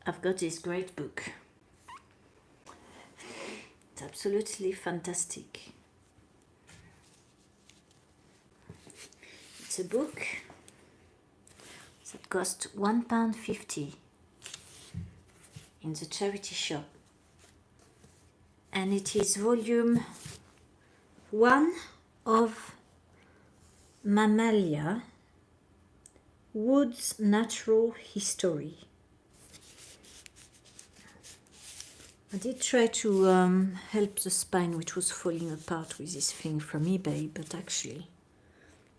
I've got this great book. It's absolutely fantastic. It's a book that cost £1.50 in the charity shop. And it is volume 1 of Mammalia, Wood's Natural History. I did try to help the spine, which was falling apart with this thing from eBay, but actually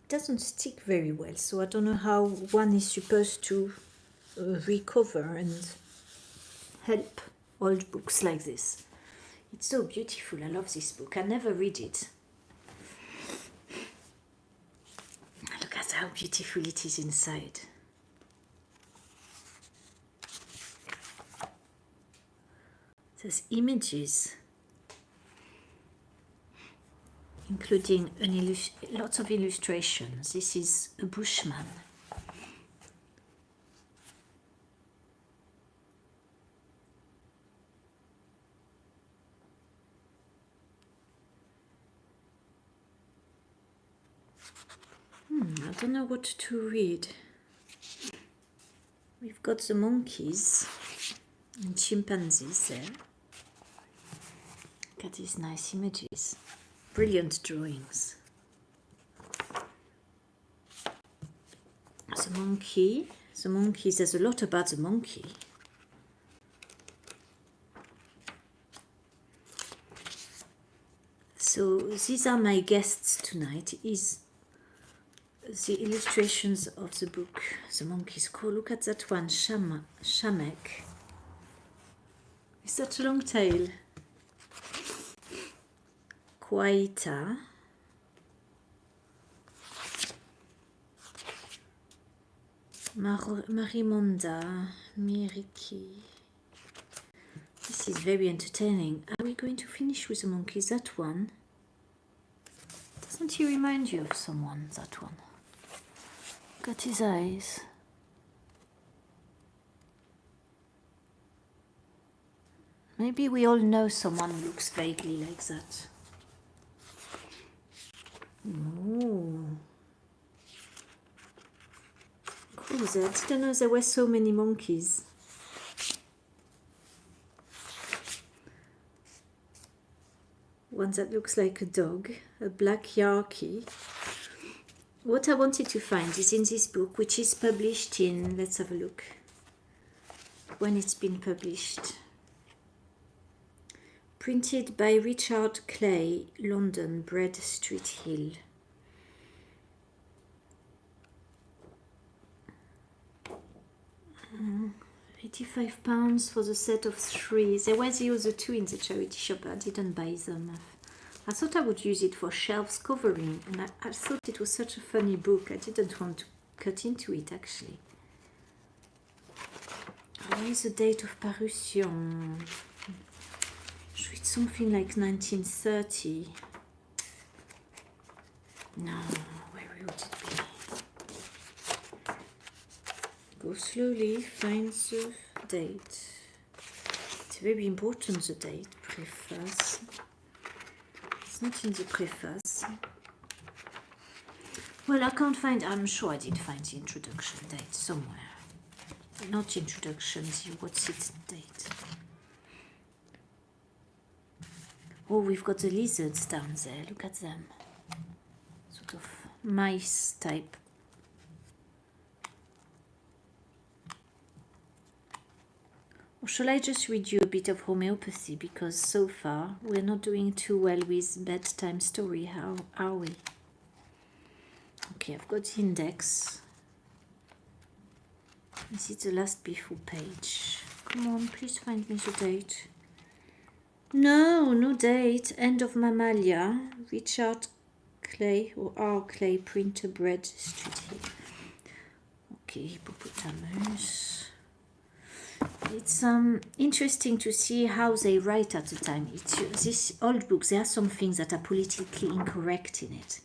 it doesn't stick very well, so I don't know how one is supposed to recover and help old books like this. It's so beautiful. I love this book. I never read it. Look at how beautiful it is inside. There's images, including lots of illustrations. This is a bushman. I don't know what to read. We've got the monkeys and chimpanzees there. Look at these nice images. Brilliant drawings. The monkey. The monkeys, there's a lot about the monkey. So these are my guests tonight. Is the illustrations of the book, The Monkey's Call. Look at that one, Shamek. It's such a long tail. Kwaita. Marimonda. Miriki. This is very entertaining. Are we going to finish with the monkeys? That one. Doesn't he remind you of someone, that one? Look at his eyes. Maybe we all know someone who looks vaguely like that. Oh. Cool, I didn't know there were so many monkeys. One that looks like a dog, a black Yarkie. What I wanted to find is in this book, which is published in, let's have a look, when it's been published. Printed by Richard Clay, London, Bread Street Hill. £85 for the set of 3. There were the other 2 in the charity shop, but I didn't buy them. I thought I would use it for shelves covering, and I thought it was such a funny book. I didn't want to cut into it, actually. What is the date of parution? It's something like 1930. No, where would it be? Go slowly, find the date. It's very important, the date. Preface. It's not in the preface. Well, I can't find, I'm sure I did find the introduction date somewhere. Not introduction, what's its date? Oh, we've got the lizards down there, look at them. Sort of mice type. Or shall I just read you a bit of homeopathy, because so far we're not doing too well with bedtime story, how are we? Okay, I've got the index. This is the last before page. Come on, please find me the date. No date. End of Mammalia. Richard Clay or R. Clay, printer, Bread Street Hill. Okay, hippopotamus. It's interesting to see how they write at the time. This old book, there are some things that are politically incorrect in it.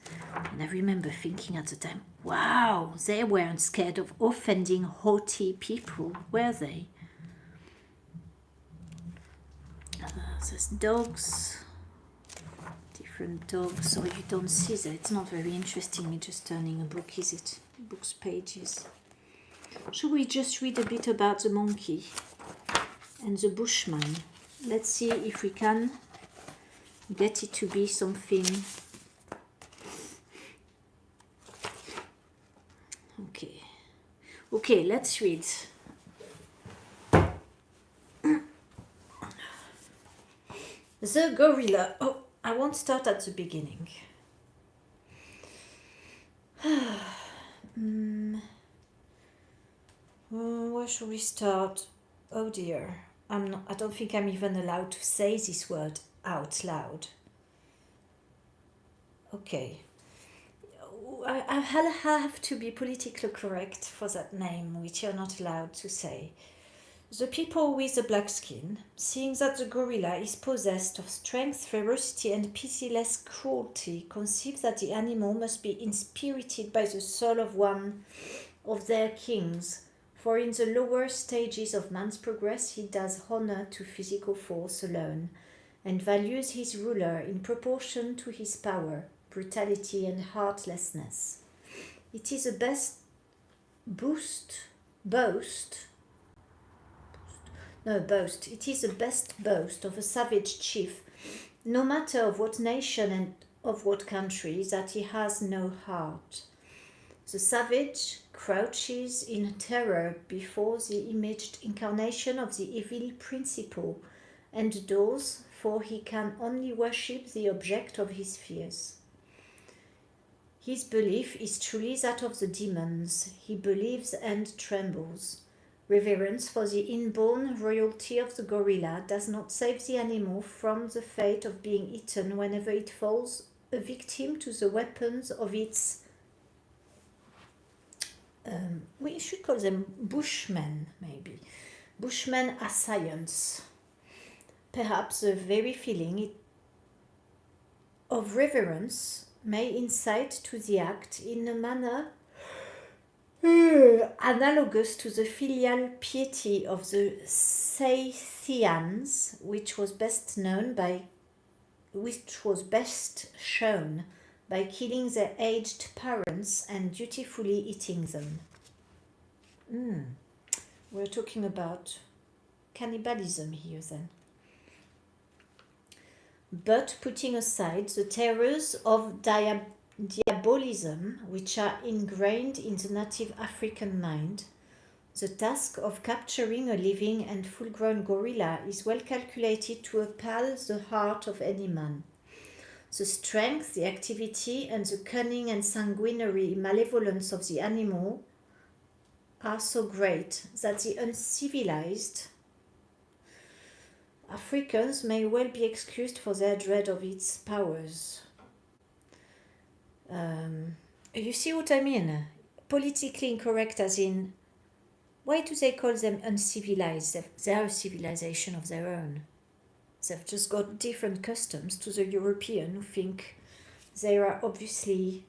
And I remember thinking at the time, wow, they weren't scared of offending haughty people, were they? There's dogs. Different dogs. So you don't see that. It's not very interesting. Me just turning a book, is it? Book's pages. Should we just read a bit about the monkey and the bushman? Let's see if we can get it to be something. Okay, let's read. The gorilla. Oh, I won't start at the beginning. Where should we start? Oh dear. I don't think I'm even allowed to say this word out loud. Okay. I'll have to be politically correct for that name, which you're not allowed to say. The people with the black skin, seeing that the gorilla is possessed of strength, ferocity, and pitiless cruelty, conceive that the animal must be inspirited by the soul of one of their kings. For in the lower stages of man's progress, he does honor to physical force alone, and values his ruler in proportion to his power, brutality, and heartlessness. It is a boast. It is the best boast of a savage chief, no matter of what nation and of what country, that he has no heart. The savage crouches in terror before the imaged incarnation of the evil principle, and adores, for he can only worship the object of his fears. His belief is truly that of the demons. He believes and trembles. Reverence for the inborn royalty of the gorilla does not save the animal from the fate of being eaten whenever it falls a victim to the weapons of its, we should call them bushmen, maybe. Bushmen assailants. Perhaps the very feeling of reverence may incite to the act in a manner analogous to the filial piety of the Scythians, which was best shown by killing their aged parents and dutifully eating them. We're talking about cannibalism here then. But putting aside the terrors of diabolism, which are ingrained in the native African mind, the task of capturing a living and full-grown gorilla is well calculated to appall the heart of any man. The strength, the activity, and the cunning and sanguinary malevolence of the animal are so great that the uncivilized Africans may well be excused for their dread of its powers. You see what I mean? Politically incorrect as in, why do they call them uncivilized? They are a civilization of their own. They've just got different customs to the European who think they are obviously,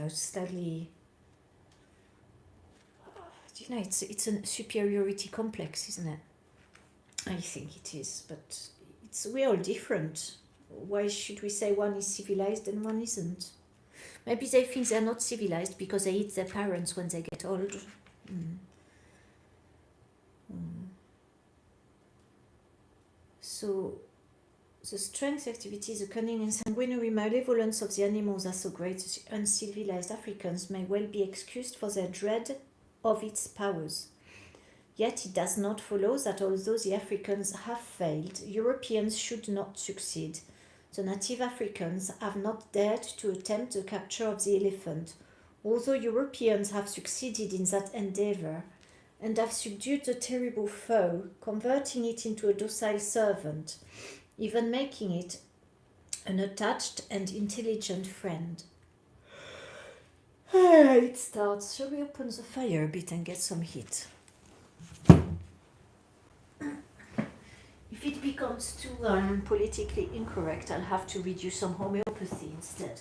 slightly, it's a superiority complex, isn't it? I think it is, but we're all different. Why should we say one is civilized and one isn't? Maybe they think they're not civilized because they eat their parents when they get old. So, the strength, activity, the cunning and sanguinary malevolence of the animals are so great that uncivilized Africans may well be excused for their dread of its powers. Yet it does not follow that although the Africans have failed, Europeans should not succeed. The native Africans have not dared to attempt the capture of the elephant, although Europeans have succeeded in that endeavor and have subdued the terrible foe, converting it into a docile servant, even making it an attached and intelligent friend. It starts. Shall we open the fire a bit and get some heat? If it becomes too politically incorrect, I'll have to read you some homeopathy instead.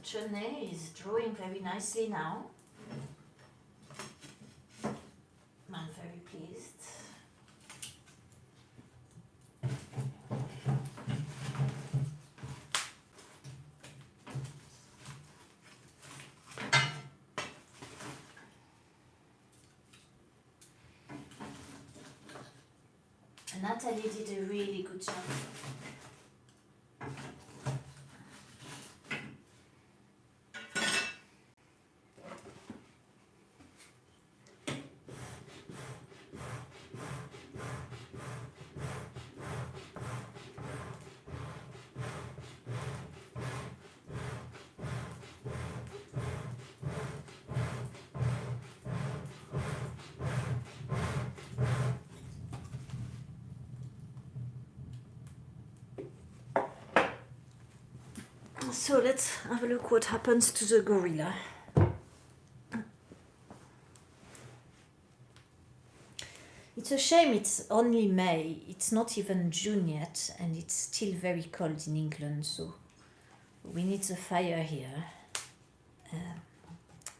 Chene is drawing very nicely now. I'm very pleased. Natalie did a really good job. So let's have a look what happens to the gorilla. It's a shame it's only May, it's not even June yet, and it's still very cold in England, so we need the fire here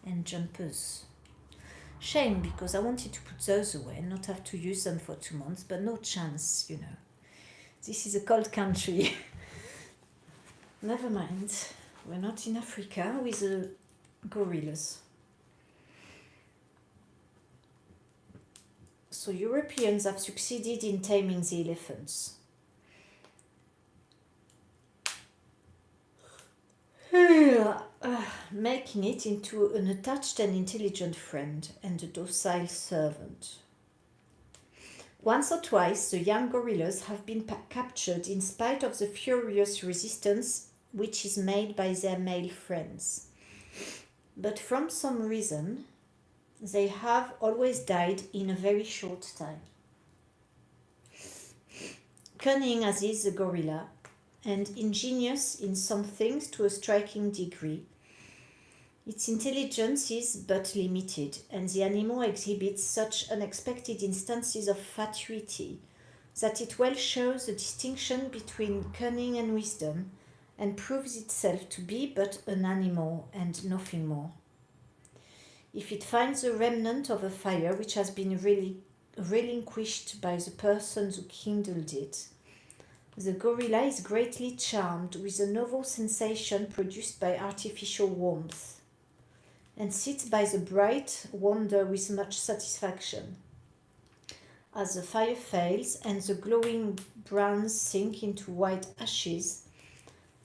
and jumpers. Shame, because I wanted to put those away and not have to use them for 2 months, but no chance, you know. This is a cold country. Never mind, we're not in Africa with the gorillas. So Europeans have succeeded in taming the elephants. Making it into an attached and intelligent friend and a docile servant. Once or twice, the young gorillas have been captured in spite of the furious resistance which is made by their male friends. But from some reason, they have always died in a very short time. Cunning as is the gorilla, and ingenious in some things to a striking degree, its intelligence is but limited, and the animal exhibits such unexpected instances of fatuity that it well shows the distinction between cunning and wisdom, and proves itself to be but an animal and nothing more. If it finds the remnant of a fire which has been relinquished by the person who kindled it, the gorilla is greatly charmed with the novel sensation produced by artificial warmth, and sits by the bright wonder with much satisfaction. As the fire fails and the glowing brands sink into white ashes,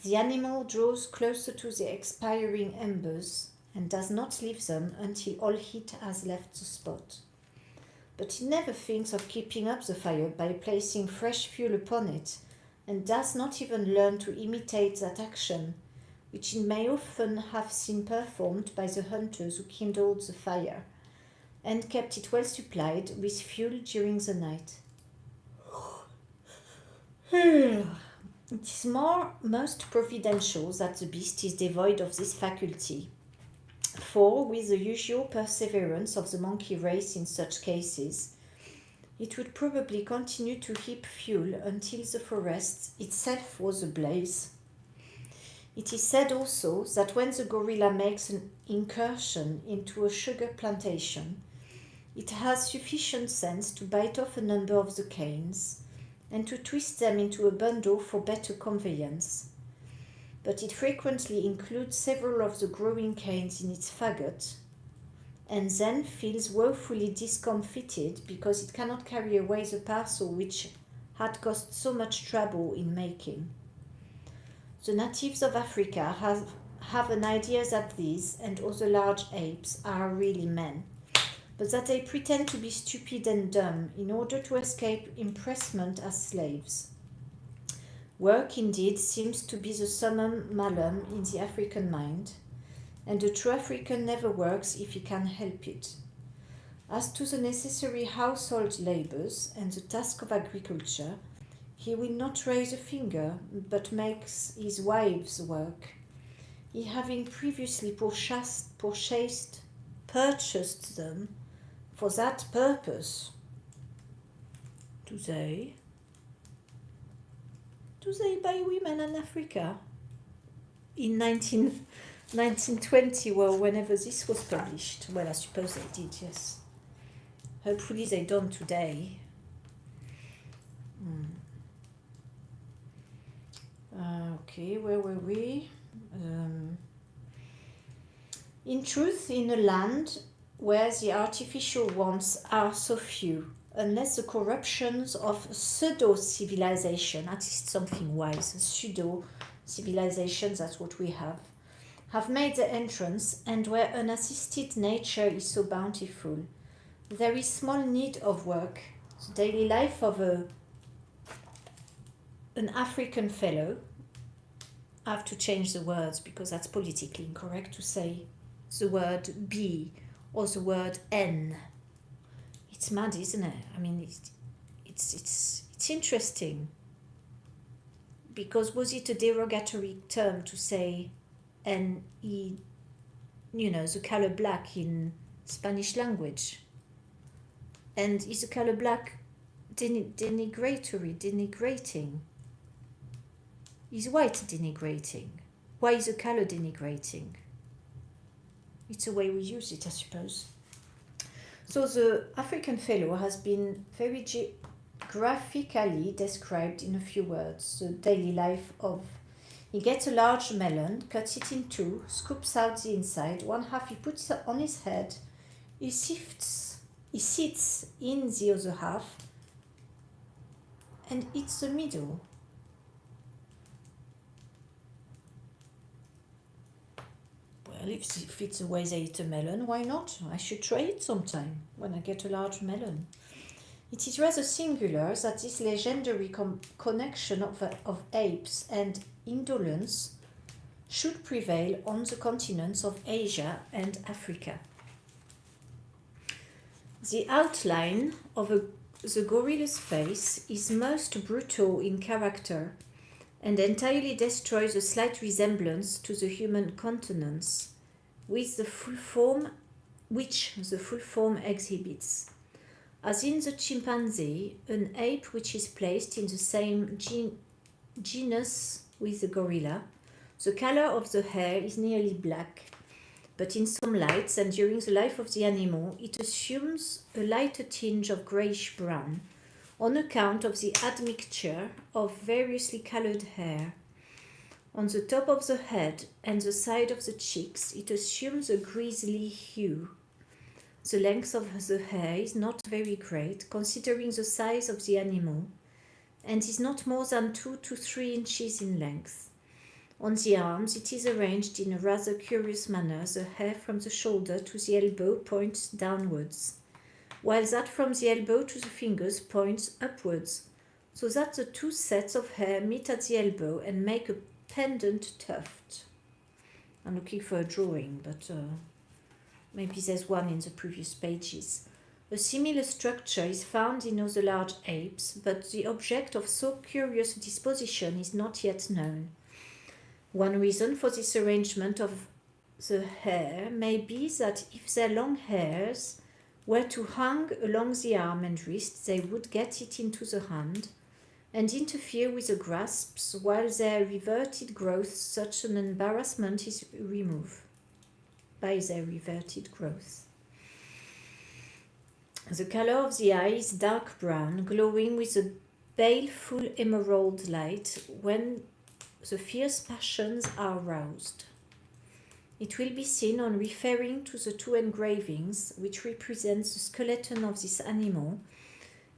the animal draws closer to the expiring embers and does not leave them until all heat has left the spot. But it never thinks of keeping up the fire by placing fresh fuel upon it, and does not even learn to imitate that action, which it may often have seen performed by the hunters who kindled the fire, and kept it well supplied with fuel during the night. It is most providential that the beast is devoid of this faculty, for, with the usual perseverance of the monkey race in such cases, it would probably continue to heap fuel until the forest itself was ablaze. It is said also that when the gorilla makes an incursion into a sugar plantation, it has sufficient sense to bite off a number of the canes and to twist them into a bundle for better conveyance. But it frequently includes several of the growing canes in its faggot, and then feels woefully discomfited because it cannot carry away the parcel which had cost so much trouble in making. The natives of Africa have an idea that these and other large apes are really men, but that they pretend to be stupid and dumb in order to escape impressment as slaves. Work, indeed, seems to be the summum malum in the African mind, and a true African never works if he can help it. As to the necessary household labours and the task of agriculture, he will not raise a finger, but makes his wives work, he having previously purchased them for that purpose. Do they buy women in Africa in 19 1920, well, whenever this was published. Well, I suppose they did, yes. Hopefully they don't today. Okay, where were we? In truth, in a land where the artificial wants are so few, unless the corruptions of pseudo-civilization, that is something wise, pseudo-civilization, that's what we have made the entrance, and where unassisted nature is so bountiful, there is small need of work. The daily life of an African fellow, I have to change the words because that's politically incorrect to say the word B or the word N. It's mad, isn't it? I mean, it's interesting, because was it a derogatory term to say N-E, the color black in Spanish language? And is the color black denigrating? Is white denigrating? Why is the color denigrating? It's the way we use it, I suppose. So the African fellow has been very graphically described in a few words. The daily life of: he gets a large melon, cuts it in two, scoops out the inside, one half he puts on his head, he sits in the other half and eats the middle. Well, if it's the way they eat a melon, why not? I should try it sometime when I get a large melon. It is rather singular that this legendary connection of apes and indolence should prevail on the continents of Asia and Africa. The outline of the gorilla's face is most brutal in character and entirely destroys the slight resemblance to the human countenance which the full form exhibits. As in the chimpanzee, an ape which is placed in the same genus with the gorilla, the color of the hair is nearly black, but in some lights and during the life of the animal, it assumes a lighter tinge of grayish-brown on account of the admixture of variously colored hair. On the top of the head and the side of the cheeks, it assumes a grizzly hue. The length of the hair is not very great, considering the size of the animal, and is not more than 2 to 3 inches in length. On the arms, it is arranged in a rather curious manner. The hair from the shoulder to the elbow points downwards, while that from the elbow to the fingers points upwards, so that the two sets of hair meet at the elbow and make a pendant tuft. I'm looking for a drawing, but maybe there's one in the previous pages. A similar structure is found in other large apes, but the object of so curious a disposition is not yet known. One reason for this arrangement of the hair may be that if their long hairs were to hang along the arm and wrist, they would get it into the hand and interfere with the grasps, while their reverted growth, such an embarrassment is removed by their reverted growth. The color of the eye is dark brown, glowing with a baleful emerald light when the fierce passions are roused. It will be seen on referring to the two engravings which represent the skeleton of this animal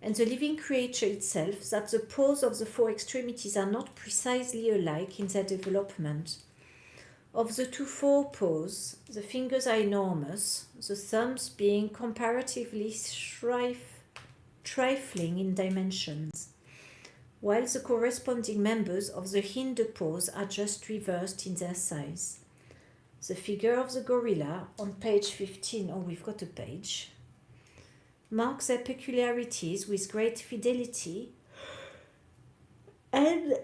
and the living creature itself, that the paws of the 4 extremities are not precisely alike in their development. Of the 2 forepaws, the fingers are enormous, the thumbs being comparatively trifling in dimensions, while the corresponding members of the hinder paws are just reversed in their size. The figure of the gorilla on page 15, we've got a page, marks their peculiarities with great fidelity, and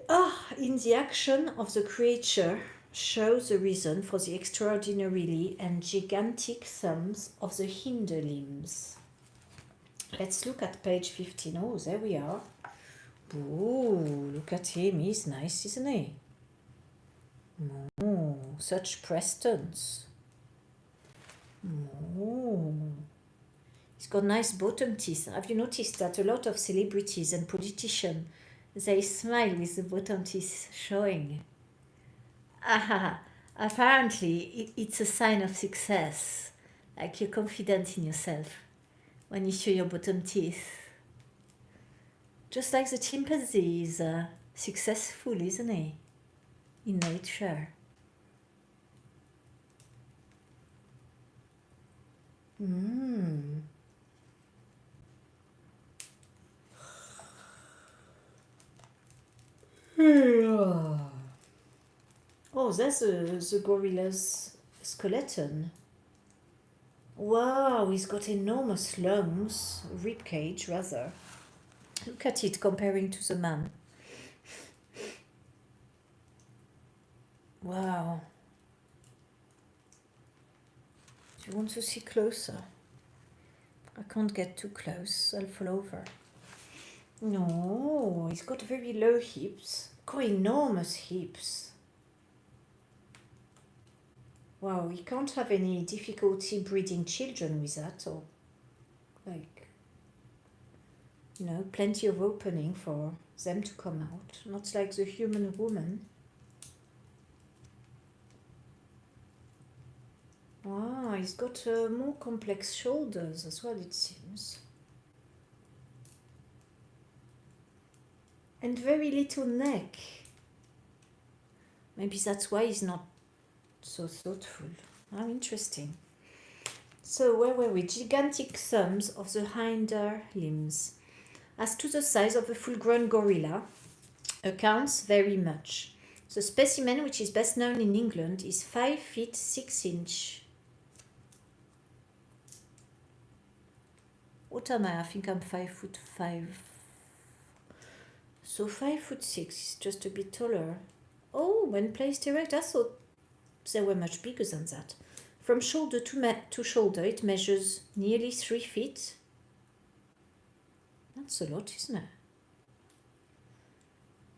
in the action of the creature shows the reason for the extraordinarily and gigantic thumbs of the hinder limbs. Let's look at page 15. Oh, there we are. Ooh, look at him. He's nice, isn't he? Oh, such prestons. Oh. He's got nice bottom teeth. Have you noticed that a lot of celebrities and politicians, they smile with the bottom teeth showing? Ah, apparently it's a sign of success. Like you're confident in yourself when you show your bottom teeth. Just like the chimpanzee is successful, isn't he? In nature. Oh, that's the gorilla's skeleton. Wow, he's got enormous lungs, rib cage rather. Look at it comparing to the man. Wow. Do you want to see closer? I can't get too close, I'll fall over. No, he's got very low hips, quite enormous hips. Wow, he can't have any difficulty breeding children with that, or like, plenty of opening for them to come out. Not like the human woman. Ah, he's got more complex shoulders as well, it seems. And very little neck. Maybe that's why he's not so thoughtful. How interesting. So where were we? Gigantic thumbs of the hinder limbs. As to the size of a full-grown gorilla, accounts very much. The specimen, which is best known in England, is 5 feet 6 inches. What am I? I think I'm 5'5". So 5'6" is just a bit taller. Oh, when placed erect, I thought they were much bigger than that. From shoulder to shoulder, it measures nearly 3 feet. That's a lot, isn't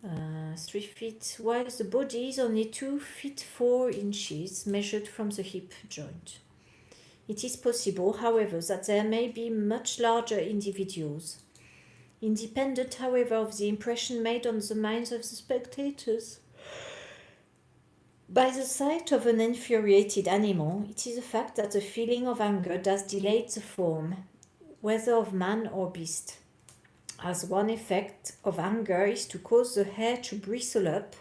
it? 3 feet, while the body is only 2 feet 4 inches measured from the hip joint. It is possible, however, that there may be much larger individuals. Independent, however, of the impression made on the minds of the spectators by the sight of an infuriated animal, it is a fact that the feeling of anger does delay the form, whether of man or beast. As one effect of anger is to cause the hair to bristle up,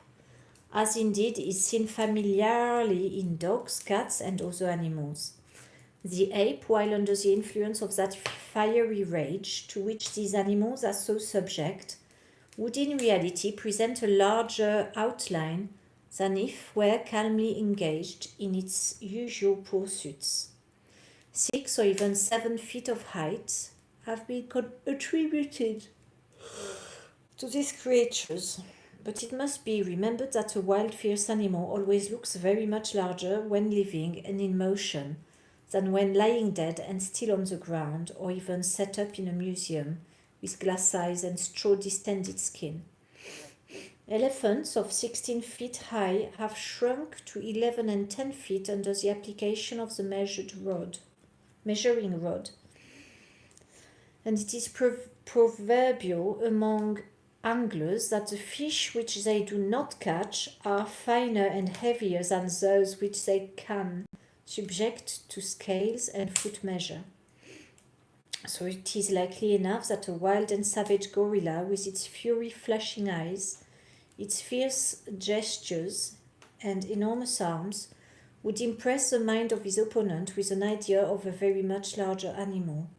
as indeed is seen familiarly in dogs, cats, and other animals. The ape, while under the influence of that fiery rage to which these animals are so subject, would in reality present a larger outline than if were calmly engaged in its usual pursuits. 6 or even 7 feet of height have been attributed to these creatures, but it must be remembered that a wild, fierce animal always looks very much larger when living and in motion than when lying dead and still on the ground, or even set up in a museum with glass eyes and straw-distended skin. Elephants of 16 feet high have shrunk to 11 and 10 feet under the application of the measuring rod. And it is proverbial among anglers that the fish which they do not catch are finer and heavier than those which they can subject to scales and foot measure. So it is likely enough that a wild and savage gorilla, with its fury flashing eyes, its fierce gestures and enormous arms, would impress the mind of his opponent with an idea of a very much larger animal.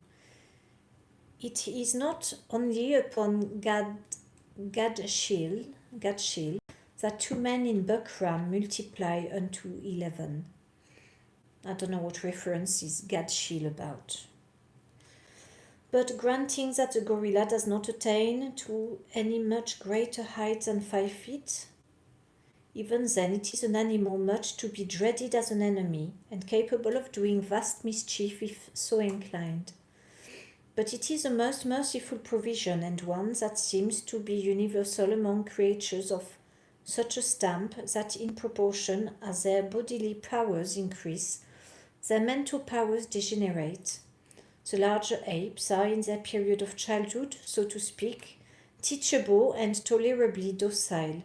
It is not only upon Gadshill that 2 men in buckram multiply unto 11. I don't know what reference is Gadshill about. But granting that the gorilla does not attain to any much greater height than 5 feet, even then it is an animal much to be dreaded as an enemy and capable of doing vast mischief if so inclined. But it is a most merciful provision, and one that seems to be universal among creatures of such a stamp that in proportion as their bodily powers increase, their mental powers degenerate. The larger apes are in their period of childhood, so to speak, teachable and tolerably docile.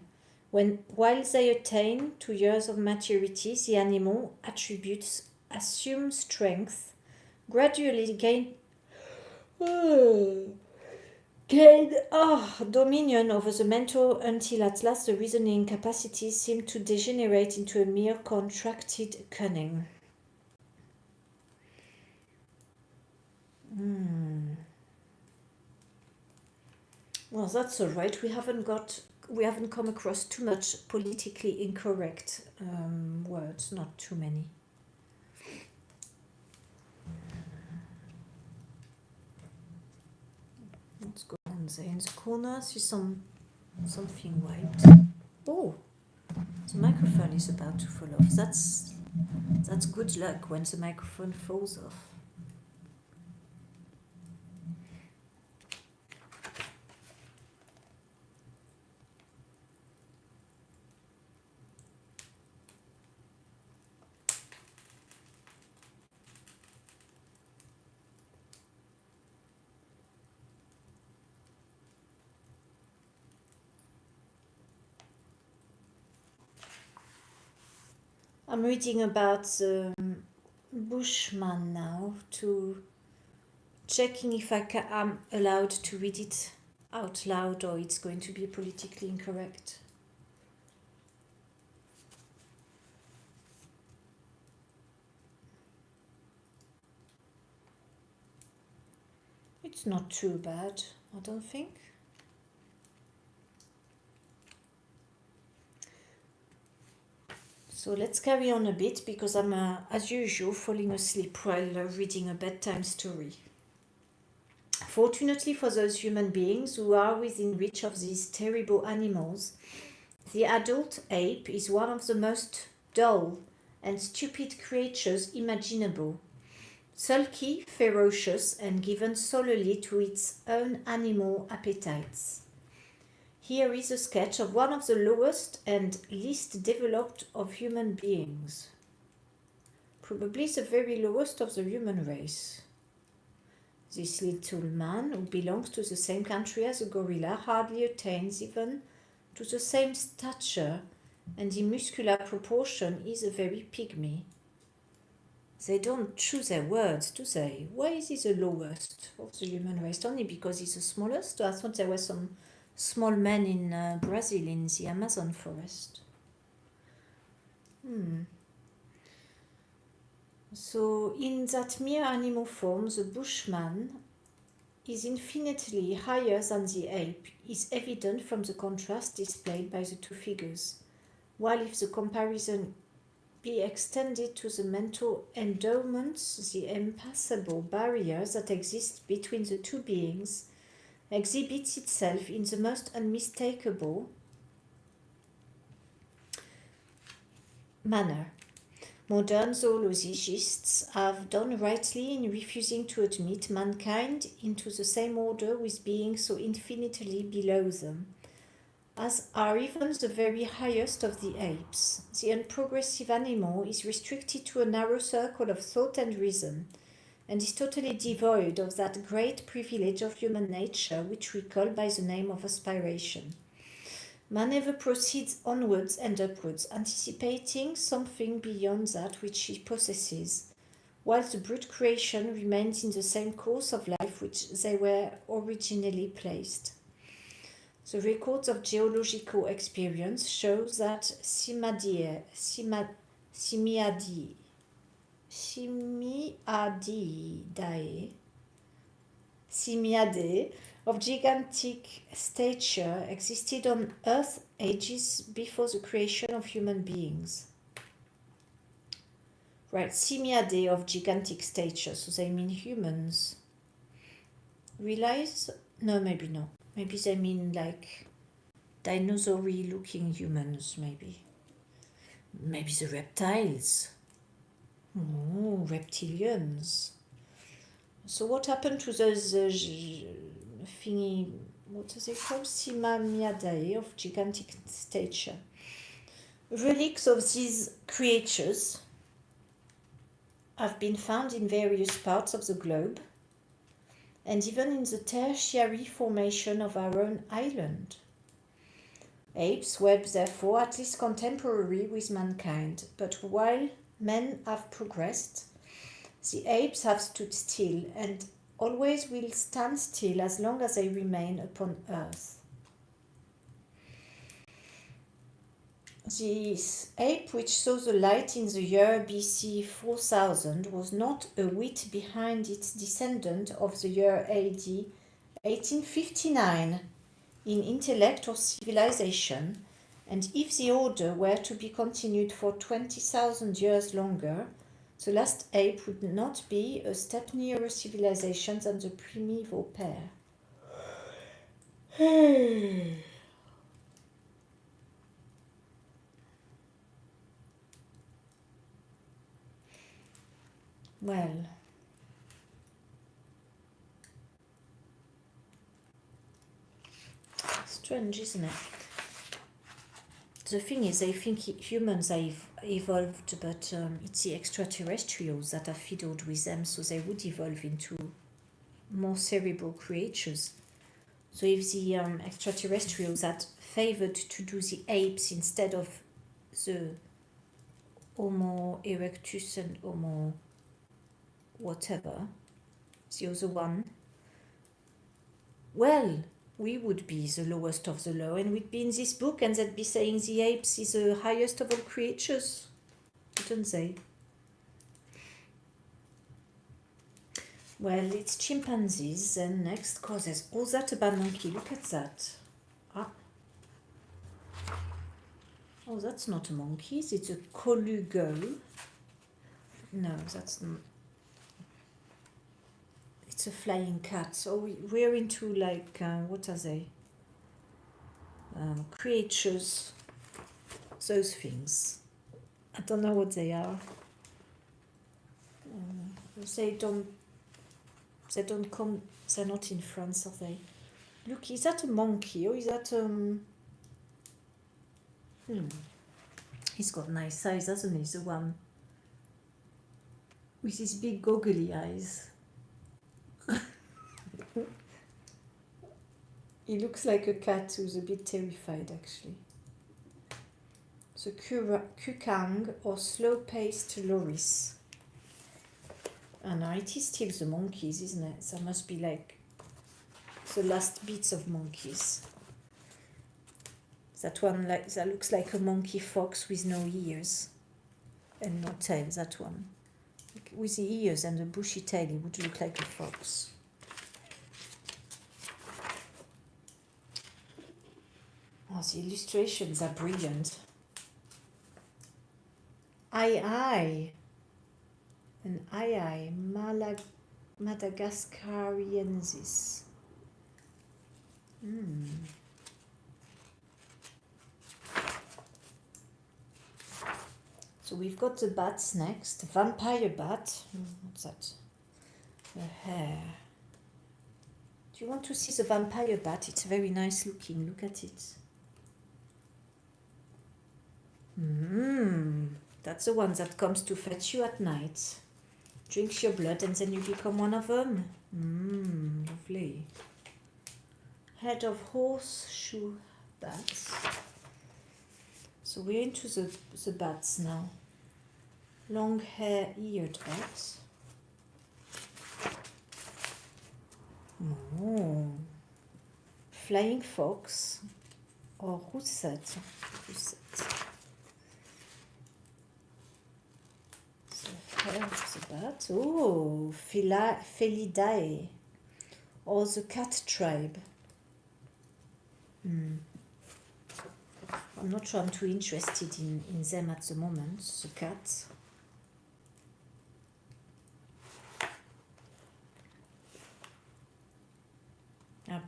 While they attain to years of maturity, the animal attributes assume strength, gradually gain dominion over the mental until at last the reasoning capacities seem to degenerate into a mere contracted cunning. Well, that's all right. We haven't come across too much politically incorrect words, not too many. What's going on there in the corner? See something wiped. Oh, the microphone is about to fall off. That's good luck when the microphone falls off. I'm reading about the Bushman now, to checking if I'm allowed to read it out loud or it's going to be politically incorrect. It's not too bad, I don't think. So let's carry on a bit, because I'm, as usual, falling asleep while reading a bedtime story. Fortunately for those human beings who are within reach of these terrible animals, the adult ape is one of the most dull and stupid creatures imaginable. Sulky, ferocious, and given solely to its own animal appetites. Here is a sketch of one of the lowest and least developed of human beings. Probably the very lowest of the human race. This little man, who belongs to the same country as a gorilla, hardly attains even to the same stature, and in muscular proportion is a very pygmy. They don't choose their words, do they? Why is he the lowest of the human race? Only because he's the smallest? I thought there were some small men in Brazil, in the Amazon forest. So, in that mere animal form, the Bushman is infinitely higher than the ape, is evident from the contrast displayed by the two figures. While if the comparison be extended to the mental endowments, the impassable barrier that exists between the two beings exhibits itself in the most unmistakable manner. Modern zoologists have done rightly in refusing to admit mankind into the same order with beings so infinitely below them, as are even the very highest of the apes. The unprogressive animal is restricted to a narrow circle of thought and reason, and is totally devoid of that great privilege of human nature which we call by the name of aspiration. Man ever proceeds onwards and upwards, anticipating something beyond that which he possesses, whilst the brute creation remains in the same course of life which they were originally placed. The records of geological experience show that Simiadae of gigantic stature existed on Earth ages before the creation of human beings. Right, Simiadae of gigantic stature, so they mean humans. Realize? No, maybe no. Maybe they mean like dinosaur-y looking humans, maybe. Maybe the reptiles. Oh, reptilians. So what happened to those thingy what is it called? Simamiadae of gigantic stature. Relics of these creatures have been found in various parts of the globe and even in the tertiary formation of our own island. Apes were therefore at least contemporary with mankind, but while men have progressed, the apes have stood still and always will stand still as long as they remain upon earth. This ape which saw the light in the year BC 4000 was not a whit behind its descendant of the year AD 1859 in intellect or civilization, and if the order were to be continued for 20,000 years longer, the last ape would not be a step nearer civilization than the primeval pair. Well, strange, isn't it? The thing is, they think humans have evolved, but it's the extraterrestrials that have fiddled with them, so they would evolve into more cerebral creatures. So if the extraterrestrials had favored to do the apes instead of the Homo erectus and Homo whatever, the other one, well, we would be the lowest of the low, and we'd be in this book, and they'd be saying the apes is the highest of all creatures, wouldn't they? Well, it's chimpanzees, and next causes. Oh, that about monkey, look at that. Ah. Oh, that's not a monkey, it's a colugo. No, that's not. It's a flying cat. So we're into like, what are they? Creatures, those things. I don't know what they are. They don't come, they're not in France, are they? Look, is that a monkey or is that He's got nice eyes, hasn't he? The one with his big goggly eyes. He looks like a cat who's a bit terrified, actually. The kukang or slow-paced loris. And it is still the monkeys, isn't it? That must be like the last bits of monkeys. That one that looks like a monkey fox with no ears and no tail. That one, with the ears and the bushy tail, it would look like a fox. Oh, the illustrations are brilliant. An Madagascariensis. So we've got the bats next. Vampire bat. What's that? The hair. Do you want to see the vampire bat? It's very nice looking. Look at it. That's the one that comes to fetch you at night, drinks your blood, and then you become one of them. Lovely. Head of horseshoe bats. So we're into the bats now. Long hair-eared bats. Oh. Flying fox or rousette. The bat. Oh, Felidae, or the cat tribe. I'm not sure I'm too interested in them at the moment, the cats.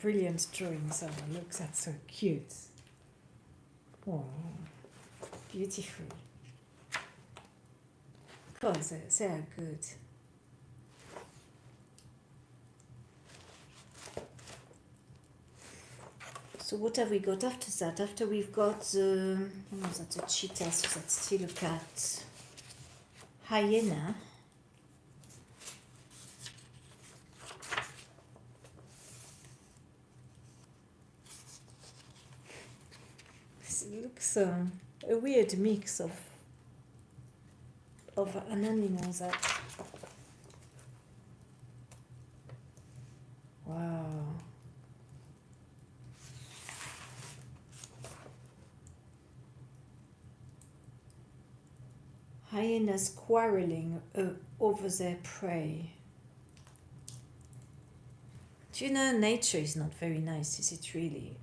Brilliant drawings. Oh, look, that's so cute. Oh, beautiful. Oh, they are good. So what have we got after that? After we've got the, oh, that's a cheetah, so that's still a cat. Hyena. It looks a weird mix of an animal that. Wow. Hyenas quarreling over their prey. Do you know, nature is not very nice, is it really?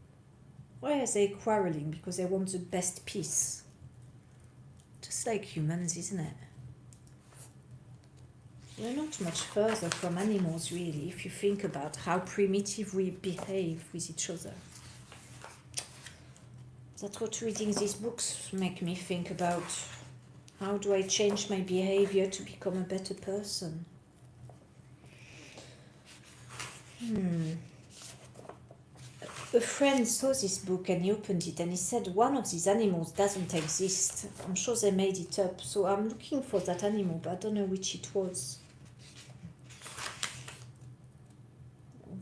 Why are they quarreling? Because they want the best piece. Just like humans, isn't it? We're not much further from animals, really, if you think about how primitive we behave with each other. That's what reading these books make me think about. How do I change my behavior to become a better person? A friend saw this book and he opened it and he said one of these animals doesn't exist. I'm sure they made it up. So I'm looking for that animal, but I don't know which it was.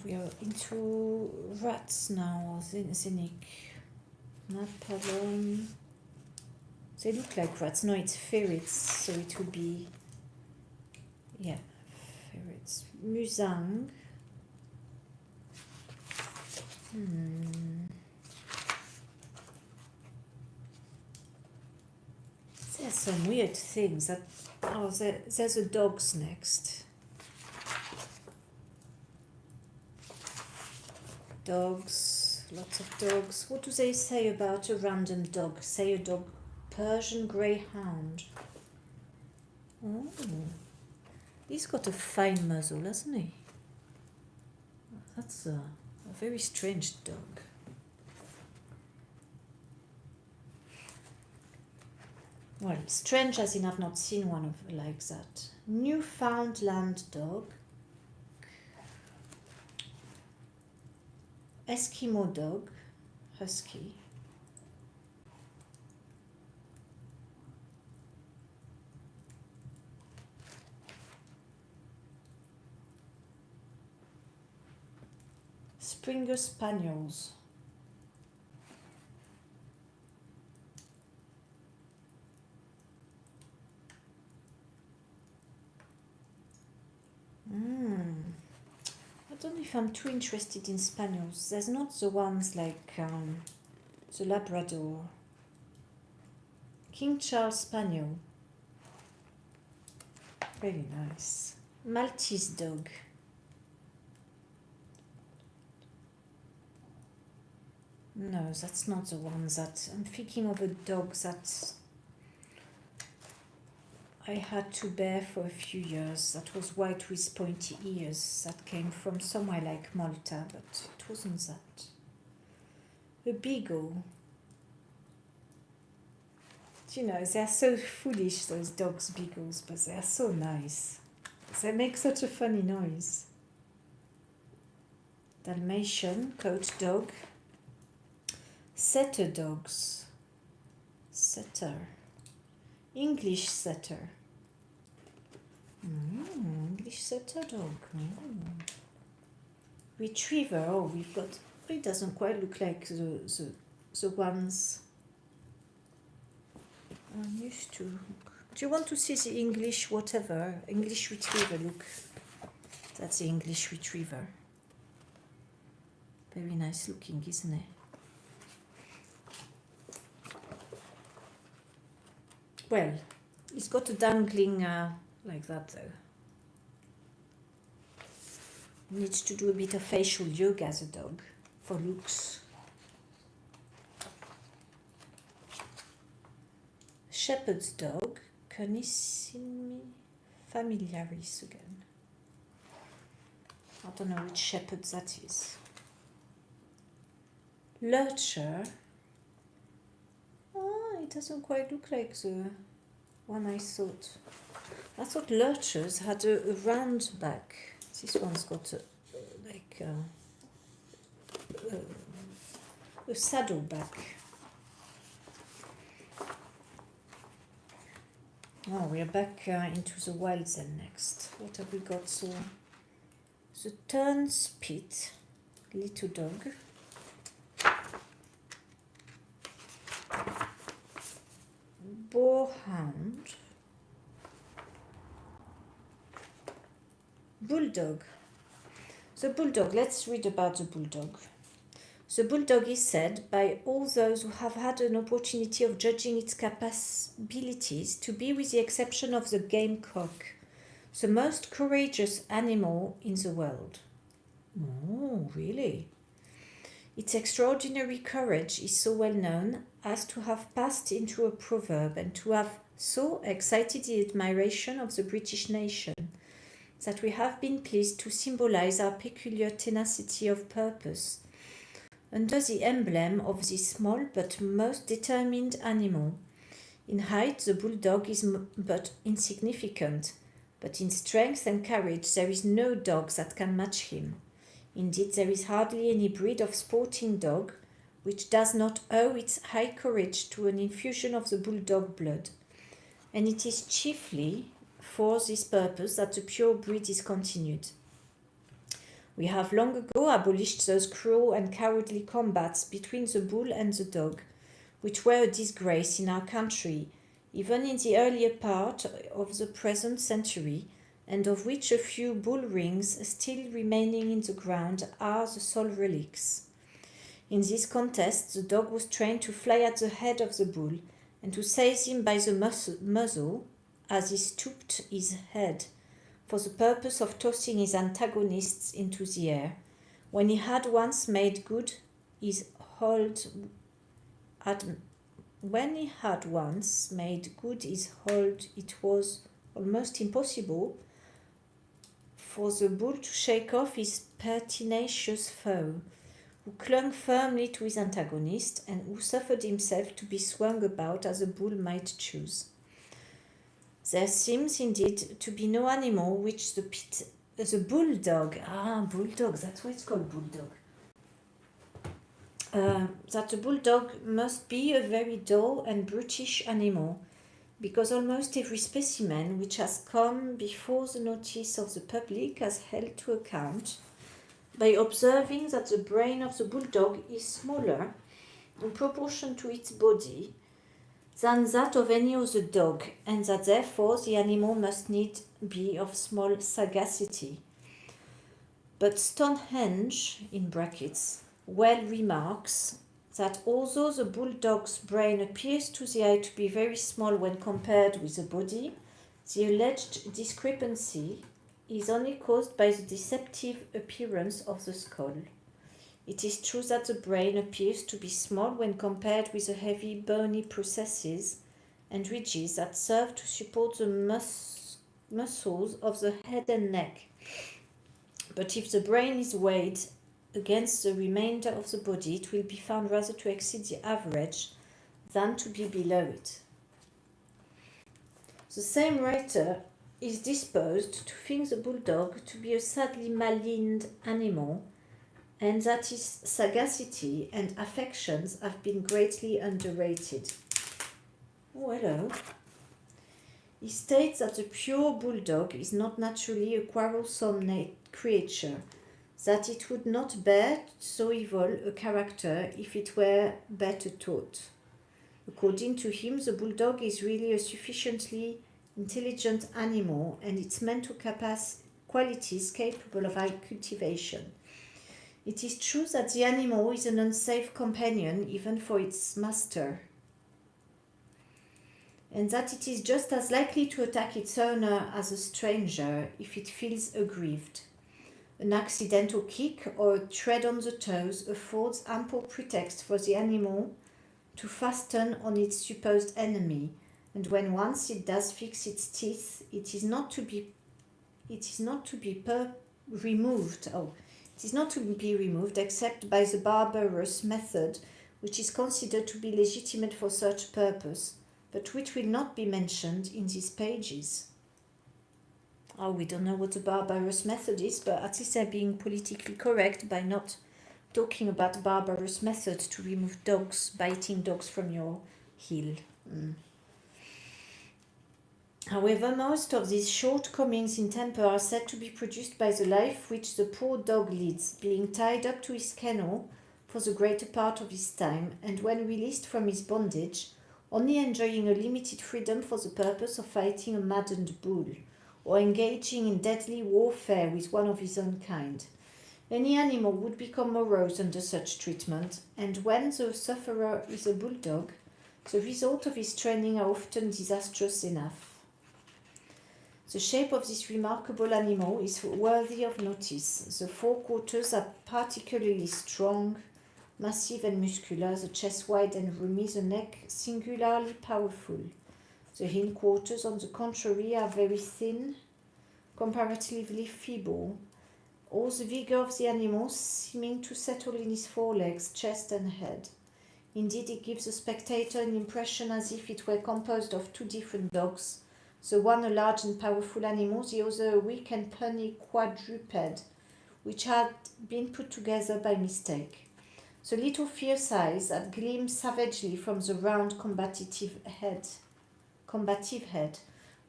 We are into rats now, Zinnick, Napalon. They look like rats. No, it's ferrets, so it would be, yeah, ferrets. Musang. There's some weird things that. Oh, there's the dogs next. Dogs, lots of dogs. What do they say about a random dog? Say a dog, Persian Greyhound. Oh, he's got a fine muzzle, hasn't he? That's a very strange dog. Well, strange as in I've not seen one of like that. Newfoundland dog. Eskimo dog. Husky. Springer Spaniels. I don't know if I'm too interested in Spaniels. There's not the ones like the Labrador. King Charles Spaniel. Very nice. Maltese dog. No, that's not the one that... I'm thinking of a dog that I had to bear for a few years. That was white with pointy ears. That came from somewhere like Malta, but it wasn't that. A beagle. You know, they're so foolish, those dogs, beagles, but they're so nice. They make such a funny noise. Dalmatian, coat dog. Setter dogs. Setter. English setter. English setter dog. Retriever. Oh, we've got... It doesn't quite look like the ones I'm used to. Do you want to see the English whatever? English retriever, look. That's the English retriever. Very nice looking, isn't it? Well, it's got a dangling like that though. Needs to do a bit of facial yoga as a dog for looks. Shepherd's dog, Canissimi familiaris again. I don't know which shepherd that is. Lurcher. Oh, it doesn't quite look like the one I thought. I thought lurchers had a round back. This one's got a saddleback. Oh, we are back into the wild then next. What have we got? So, the turnspit, little dog. Boarhound. Bulldog. The bulldog, let's read about the bulldog. The bulldog is said by all those who have had an opportunity of judging its capabilities to be, with the exception of the gamecock, the most courageous animal in the world. Oh, really? Its extraordinary courage is so well known as to have passed into a proverb and to have so excited the admiration of the British nation that we have been pleased to symbolize our peculiar tenacity of purpose under the emblem of this small but most determined animal. In height, the bulldog is but insignificant, but in strength and courage there is no dog that can match him. Indeed, there is hardly any breed of sporting dog which does not owe its high courage to an infusion of the bulldog blood, and it is chiefly for this purpose that the pure breed is continued. We have long ago abolished those cruel and cowardly combats between the bull and the dog, which were a disgrace in our country, even in the earlier part of the present century, and of which a few bull rings still remaining in the ground are the sole relics. In this contest, the dog was trained to fly at the head of the bull and to seize him by the muzzle as he stooped his head, for the purpose of tossing his antagonists into the air. When he had once made good his hold, it was almost impossible for the bull to shake off his pertinacious foe, who clung firmly to his antagonist and who suffered himself to be swung about as a bull might choose. There seems indeed to be no animal which the bulldog, bulldog, that's why it's called bulldog, that the bulldog must be a very dull and brutish animal, because almost every specimen which has come before the notice of the public has held to account by observing that the brain of the bulldog is smaller in proportion to its body than that of any other dog, and that therefore the animal must need be of small sagacity. But Stonehenge, in brackets, well remarks that although the bulldog's brain appears to the eye to be very small when compared with the body, the alleged discrepancy is only caused by the deceptive appearance of the skull. It is true that the brain appears to be small when compared with the heavy bony processes and ridges that serve to support the muscles of the head and neck. But if the brain is weighed against the remainder of the body, it will be found rather to exceed the average than to be below it. The same writer is disposed to think the bulldog to be a sadly maligned animal, and that his sagacity and affections have been greatly underrated. Oh, hello. He states that the pure bulldog is not naturally a quarrelsome creature, that it would not bear so evil a character if it were better taught. According to him, the bulldog is really a sufficiently intelligent animal, and its mental qualities capable of high cultivation. It is true that the animal is an unsafe companion even for its master, and that it is just as likely to attack its owner as a stranger if it feels aggrieved. An accidental kick or a tread on the toes affords ample pretext for the animal to fasten on its supposed enemy, and when once it does fix its teeth, it is not to be removed except by the barbarous method which is considered to be legitimate for such purpose, but which will not be mentioned in these pages. Oh, we don't know what the barbarous method is, but at least they're being politically correct by not talking about barbarous methods to remove biting dogs from your heel. However, most of these shortcomings in temper are said to be produced by the life which the poor dog leads, being tied up to his kennel for the greater part of his time, and when released from his bondage, only enjoying a limited freedom for the purpose of fighting a maddened bull, or engaging in deadly warfare with one of his own kind. Any animal would become morose under such treatment, and when the sufferer is a bulldog, the result of his training are often disastrous enough. The shape of this remarkable animal is worthy of notice. The forequarters are particularly strong, massive and muscular, the chest wide and roomy, the neck singularly powerful. The hindquarters, on the contrary, are very thin, comparatively feeble, all the vigour of the animal seeming to settle in his forelegs, chest and head. Indeed, it gives the spectator an impression as if it were composed of two different dogs, the one a large and powerful animal, the other a weak and puny quadruped, which had been put together by mistake. The little fierce eyes that gleam savagely from the round combative head,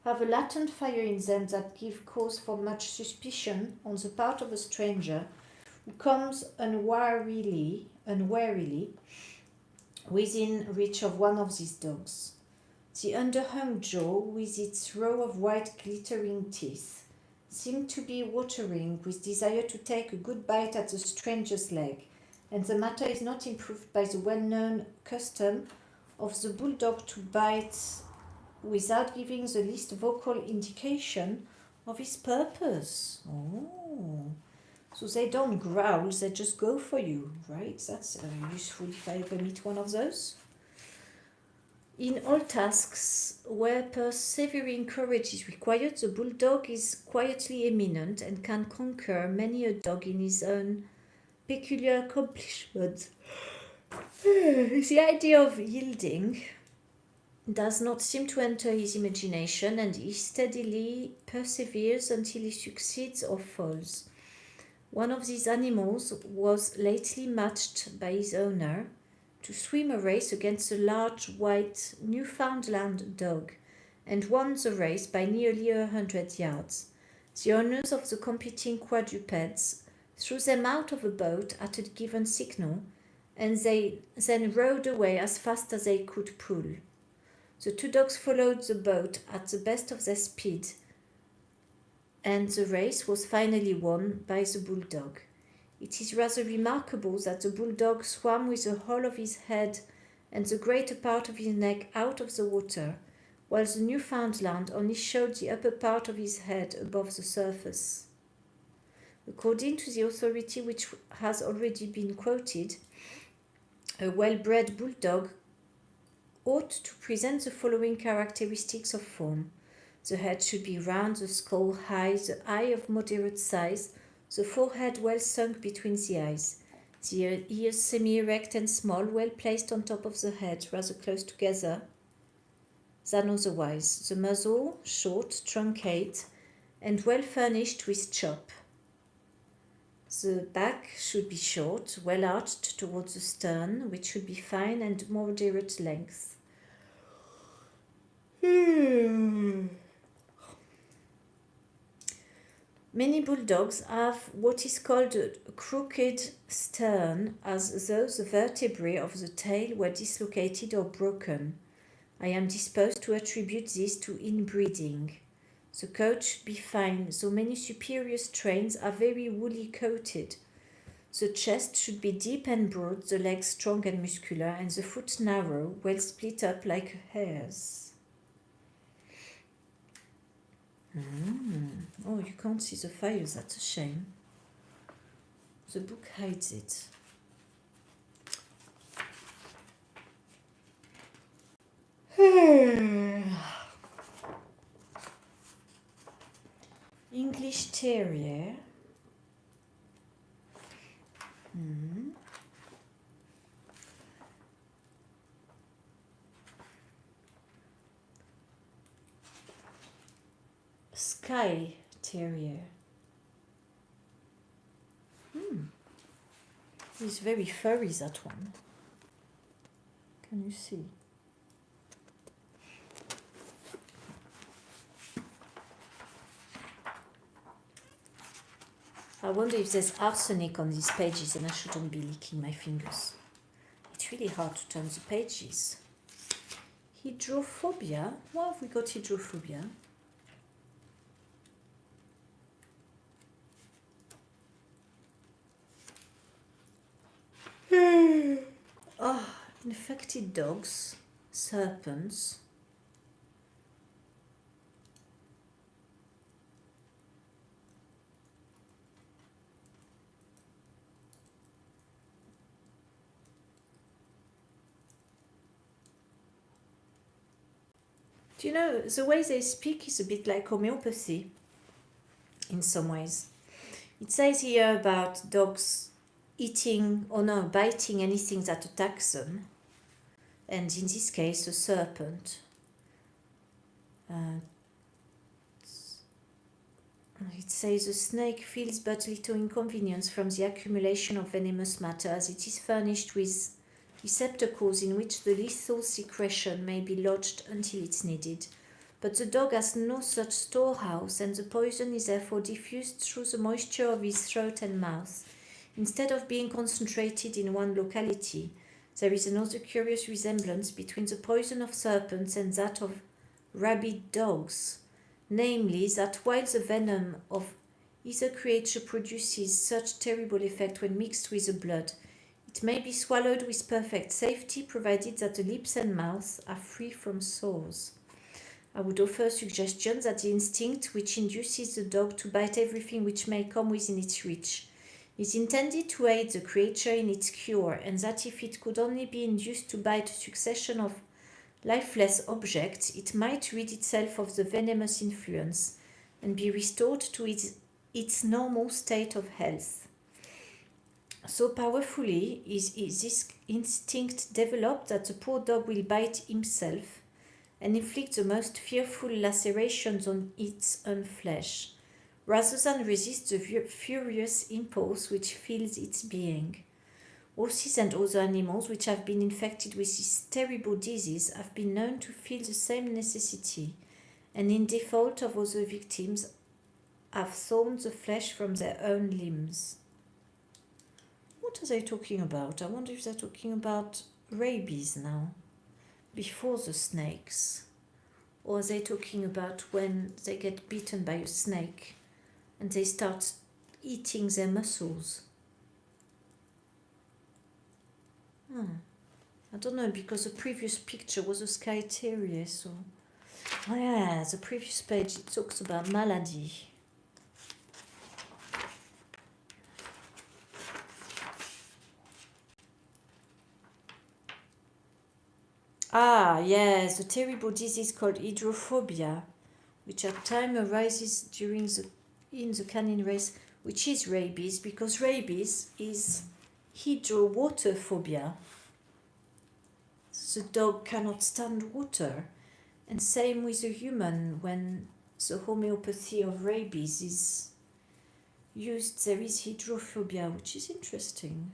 have a latent fire in them that give cause for much suspicion on the part of a stranger who comes unwarily within reach of one of these dogs. The underhung jaw, with its row of white glittering teeth, seemed to be watering with desire to take a good bite at the stranger's leg, and the matter is not improved by the well-known custom of the bulldog to bite without giving the least vocal indication of his purpose. Oh, so they don't growl, they just go for you, right? That's useful if I ever meet one of those. In all tasks where persevering courage is required, the bulldog is quietly eminent and can conquer many a dog in his own peculiar accomplishments. The idea of yielding does not seem to enter his imagination, and he steadily perseveres until he succeeds or falls. One of these animals was lately matched by his owner to swim a race against a large white Newfoundland dog, and won the race by nearly 100 yards. The owners of the competing quadrupeds threw them out of a boat at a given signal, and they then rowed away as fast as they could pull. The two dogs followed the boat at the best of their speed, and the race was finally won by the bulldog. It is rather remarkable that the bulldog swam with the whole of his head and the greater part of his neck out of the water, while the Newfoundland only showed the upper part of his head above the surface. According to the authority which has already been quoted, a well-bred bulldog ought to present the following characteristics of form. The head should be round, the skull high, the eye of moderate size, the forehead well sunk between the eyes, the ears semi-erect and small, well placed on top of the head, rather close together than otherwise, the muzzle short, truncate, and well furnished with chop. The back should be short, well arched towards the stern, which should be fine and moderate length. Many bulldogs have what is called a crooked stern, as though the vertebrae of the tail were dislocated or broken. I am disposed to attribute this to inbreeding. The coat should be fine, though many superior strains are very woolly coated. The chest should be deep and broad, the legs strong and muscular, and the foot narrow, well split up like a hare's. Oh, you can't see the fire, that's a shame. The book hides it. English Terrier. Skye Terrier. It's very furry, that one. Can you see? I wonder if there's arsenic on these pages and I shouldn't be licking my fingers. It's really hard to turn the pages. Hydrophobia. Why have we got hydrophobia? Oh, infected dogs, serpents. Do you know, the way they speak is a bit like homeopathy in some ways. It says here about dogs eating or no, biting anything that attacks them. And in this case, a serpent. It says a snake feels but little inconvenience from the accumulation of venomous matter, as it is furnished with receptacles in which the lethal secretion may be lodged until it's needed. But the dog has no such storehouse, and the poison is therefore diffused through the moisture of his throat and mouth. Instead of being concentrated in one locality, there is another curious resemblance between the poison of serpents and that of rabid dogs, namely that while the venom of either creature produces such terrible effect when mixed with the blood, it may be swallowed with perfect safety, provided that the lips and mouth are free from sores. I would offer a suggestion that the instinct which induces the dog to bite everything which may come within its reach is intended to aid the creature in its cure, and that if it could only be induced to bite a succession of lifeless objects, it might rid itself of the venomous influence and be restored to its normal state of health. So powerfully is this instinct developed that the poor dog will bite himself and inflict the most fearful lacerations on its own flesh, rather than resist the furious impulse which fills its being. Horses and other animals which have been infected with this terrible disease have been known to feel the same necessity, and in default of other victims, have torn the flesh from their own limbs. What are they talking about? I wonder if they're talking about rabies now, before the snakes. Or are they talking about when they get bitten by a snake and they start eating their muscles? I don't know, because the previous picture was a sky terrier, so... Oh yeah, the previous page, it talks about malady. Ah, yes, the terrible disease called hydrophobia, which at times arises in the canine race, which is rabies, because rabies is hydro-water phobia. The dog cannot stand water. And same with a human, when the homeopathy of rabies is used, there is hydrophobia, which is interesting.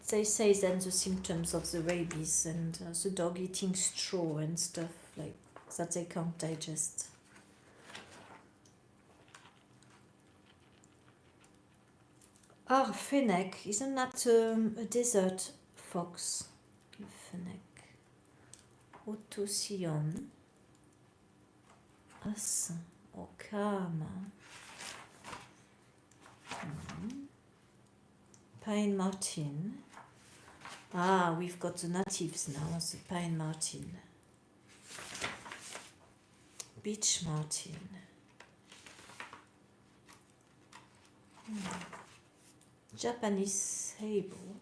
They say then the symptoms of the rabies and the dog eating straw and stuff like that they can't digest. Ah, fennec, isn't that a desert fox? Fennec. Otocyon. As. Okama. Pine marten. Ah, we've got the natives now, the pine marten. beach martin. Japanese sable,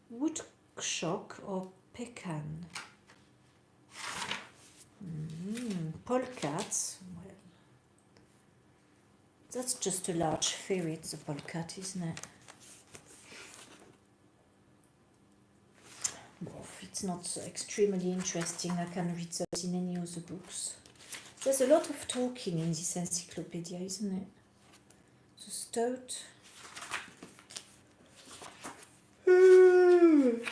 woodcock or pecan. Polecat. Well, that's just a large ferret, the polecat, isn't it? Well, it's not so extremely interesting. I can read that in any of the books. There's a lot of talking in this encyclopedia, isn't it? The stoat.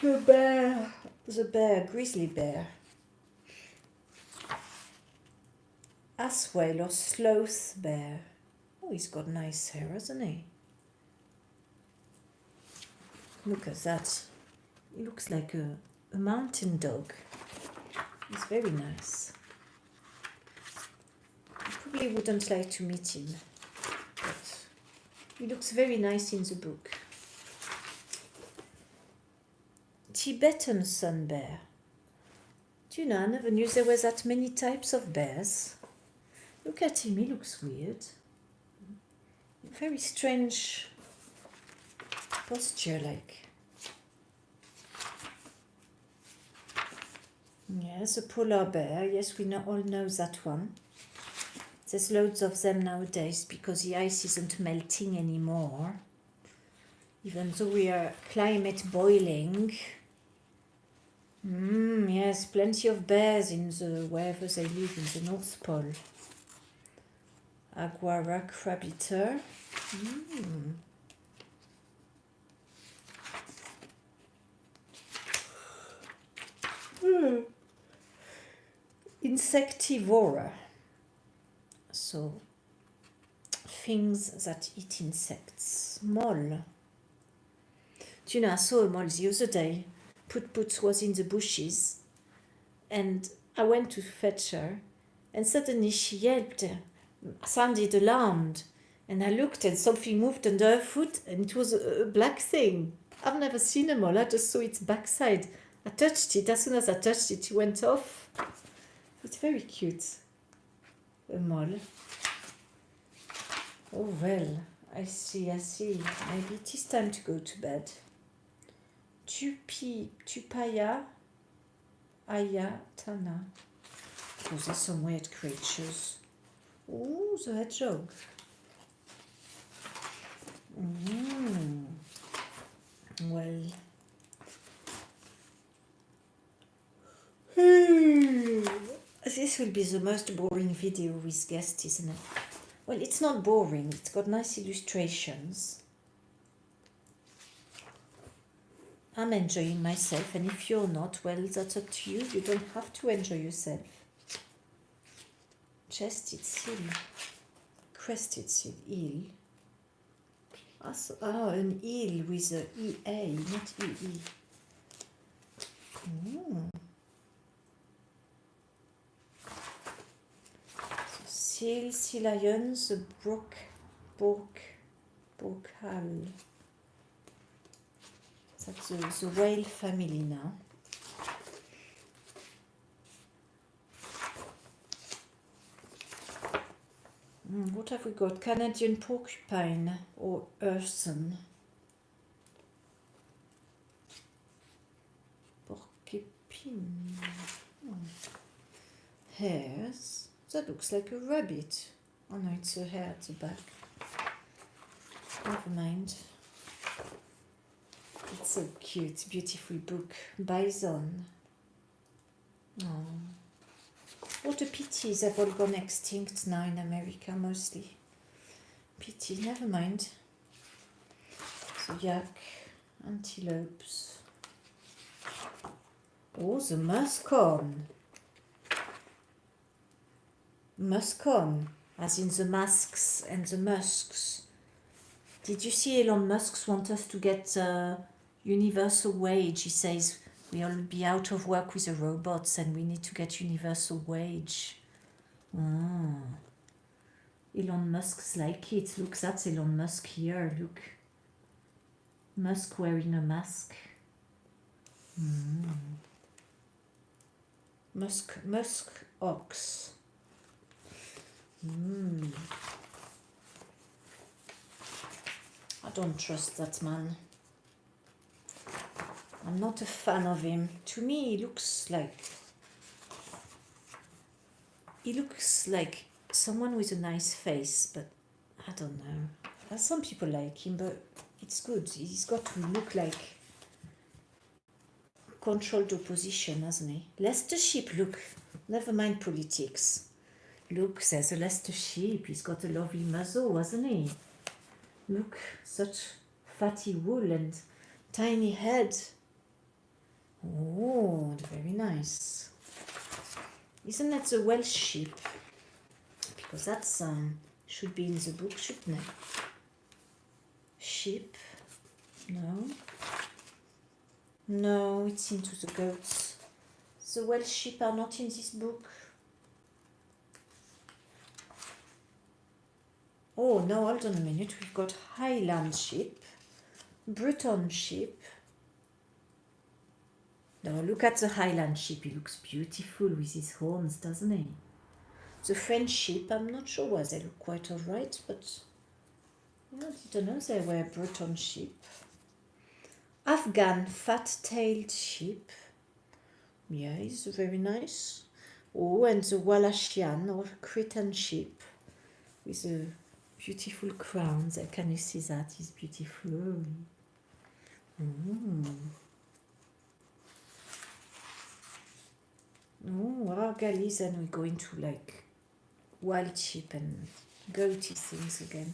The bear, grizzly bear. Aswell or sloth bear. Oh, he's got nice hair, hasn't he? Look at that. He looks like a mountain dog. He's very nice. I probably wouldn't like to meet him, but he looks very nice in the book. Tibetan sun bear. Do you know, I never knew there were that many types of bears. Look at him, he looks weird. Very strange posture, like. Yes, a polar bear. Yes, we all know that one. There's loads of them nowadays because the ice isn't melting anymore. Even though we are climate boiling. Yes, plenty of bears in the wherever they live in the North Pole. Aguara crab-eater. Insectivora. So, things that eat insects. Mole. Do you know, I saw a mole the other day. Put was in the bushes, and I went to fetch her, and suddenly she yelped, sounded alarmed, and I looked and something moved under her foot, and it was a black thing. I've never seen a mole, I just saw its backside. I touched it, as soon as I touched it, it went off. It's very cute, a mole. Oh well, I see. Maybe it is time to go to bed. Tupaya ayatana. Oh, there's some weird creatures. Oh, the hedgehog. Well. This will be the most boring video with guests, isn't it? Well, it's not boring. It's got nice illustrations. I'm enjoying myself, and if you're not, well, that's up to you. You don't have to enjoy yourself. Chested seal, crested seal, eel. An eel with a EA, not EE. So, seal, sea lion, the brocal. That's the whale family now. What have we got? Canadian porcupine or urson? Porcupine. Hares. That looks like a rabbit. Oh no, it's a hare at the back. Never mind. It's so cute, beautiful book. Bison. Oh. What a pity, they've all gone extinct now in America mostly. Pity, never mind. So yak, antelopes. Oh, the muskon. Muskon, as in the masks and the musks. Did you see Elon Musk wants us to get universal wage? He says we'll be out of work with the robots and we need to get universal wage. Elon Musk's like it. Look, that's Elon Musk here. Look. Musk wearing a mask. Musk ox. I don't trust that man. I'm not a fan of him. To me, he looks like someone with a nice face, but I don't know. Some people like him, but it's good. He's got to look like controlled opposition, hasn't he? Leicester sheep, look. Never mind politics. Look, there's a Leicester sheep. He's got a lovely muzzle, hasn't he? Look, such fatty wool and tiny head. Oh, very nice. Isn't that the Welsh sheep? Because that's should be in the book, shouldn't it? Sheep. No, it's into the goats. The Welsh sheep are not in this book. Oh, no, hold on a minute. We've got Highland sheep, Breton sheep. Now look at the Highland sheep. He looks beautiful with his horns, doesn't he? The French sheep, I'm not sure why they look quite alright, but I didn't know they were Breton sheep. Afghan fat-tailed sheep. Yeah, it's very nice. Oh, and the Wallachian or Cretan sheep with a beautiful crown. There, can you see that? It's beautiful. Oh, Argalis, and we go into like wild sheep and goaty things again.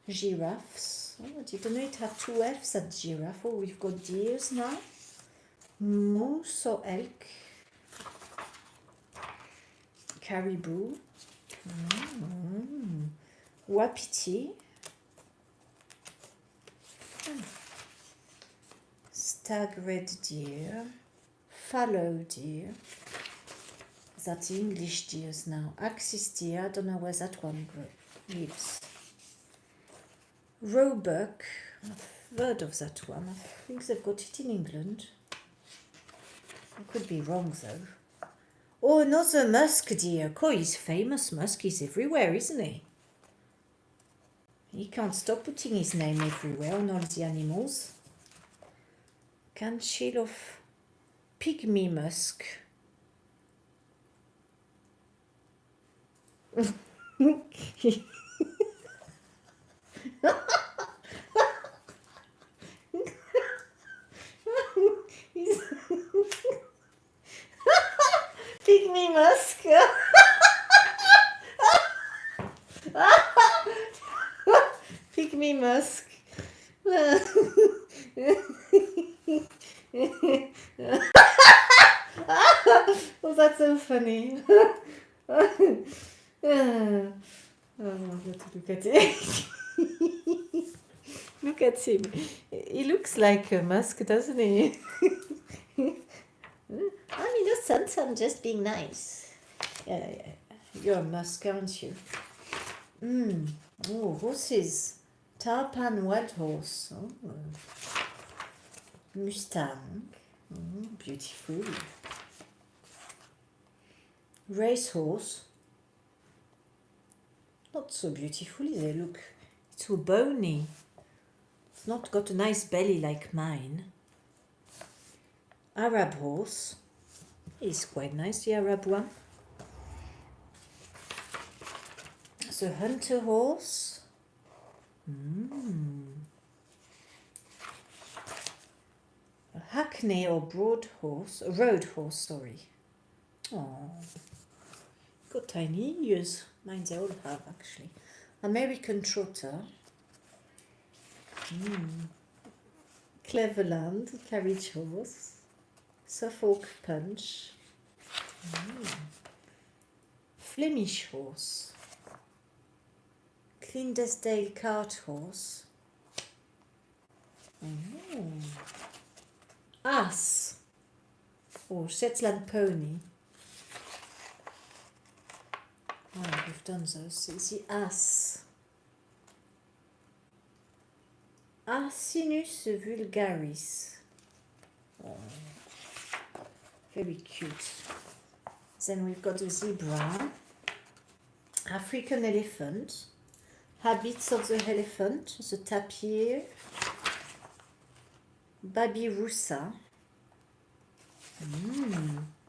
Giraffes. Oh, I didn't know it had two F's at giraffe. Oh, we've got deers now. Moose or elk. Caribou. Wapiti. Stag red deer. Fallow deer. That's English deers now. Axis deer, I don't know where that one lives. Roebuck, I've heard of that one. I think they've got it in England. I could be wrong though. Oh, another musk deer. Oh, he's famous. Musk is everywhere, isn't he? He can't stop putting his name everywhere on all the animals. Can't chill off pygmy musk. Pygmy musk. Pygmy musk. Oh, that's so funny. Oh, look at it. Look at him. He looks like a musk, doesn't he? I'm innocent. I'm just being nice. Yeah. You're a musk, aren't you? Oh, horses. Tarpan wild horse. Oh. Mustang. Oh, beautiful. Racehorse. Not so beautiful, they look. It's so bony. It's not got a nice belly like mine. Arab horse. It's quite nice, the Arab one. The hunter horse. A hackney or broad horse. A road horse, sorry. Oh, got tiny ears. Mine they all have, actually. American trotter. Cleveland carriage horse. Suffolk punch. Flemish horse. Clydesdale cart horse. Ass. Oh, Shetland pony. Oh, we've done those. It's the ass. Arsinus vulgaris. Oh, very cute. Then we've got the zebra. African elephant, habits of the elephant, the tapir, babirusa,